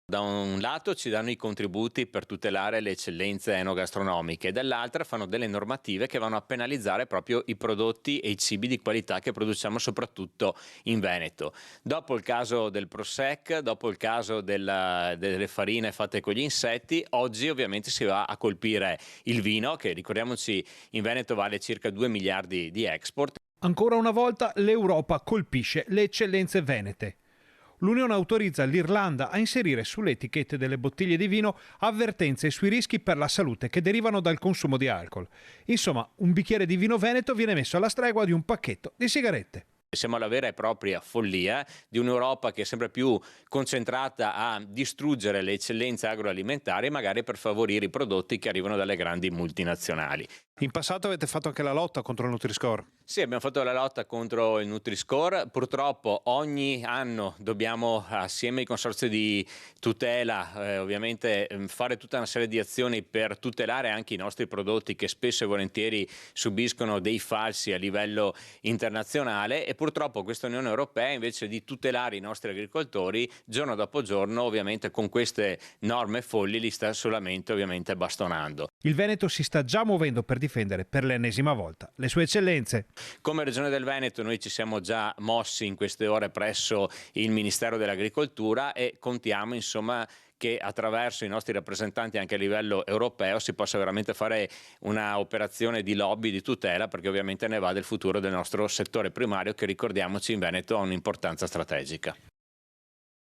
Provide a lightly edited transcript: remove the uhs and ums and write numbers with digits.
Da un lato ci danno i contributi per tutelare le eccellenze enogastronomiche, dall'altra fanno delle normative che vanno a penalizzare proprio i prodotti e i cibi di qualità che produciamo soprattutto in Veneto. Dopo il caso del Prosec, dopo il caso delle farine fatte con gli insetti, oggi ovviamente si va a colpire il vino, che ricordiamoci in Veneto vale circa 2 miliardi di export. Ancora una volta l'Europa colpisce le eccellenze venete. L'Unione autorizza l'Irlanda a inserire sulle etichette delle bottiglie di vino avvertenze sui rischi per la salute che derivano dal consumo di alcol. Insomma, un bicchiere di vino veneto viene messo alla stregua di un pacchetto di sigarette. Siamo alla vera e propria follia di un'Europa che è sempre più concentrata a distruggere le eccellenze agroalimentari, magari per favorire i prodotti che arrivano dalle grandi multinazionali. In passato avete fatto anche la lotta contro il Nutri-Score. Sì, abbiamo fatto la lotta contro il Nutri-Score. Purtroppo ogni anno dobbiamo, assieme ai consorzi di tutela, ovviamente fare tutta una serie di azioni per tutelare anche i nostri prodotti che spesso e volentieri subiscono dei falsi a livello internazionale, e purtroppo questa Unione Europea, invece di tutelare i nostri agricoltori, giorno dopo giorno ovviamente con queste norme folli li sta solamente ovviamente bastonando. Il Veneto si sta già muovendo per difendere per l'ennesima volta le sue eccellenze. Come Regione del Veneto noi ci siamo già mossi in queste ore presso il Ministero dell'Agricoltura e contiamo insomma che attraverso i nostri rappresentanti anche a livello europeo si possa veramente fare una operazione di lobby, di tutela, perché ovviamente ne va del futuro del nostro settore primario che, ricordiamoci, in Veneto ha un'importanza strategica.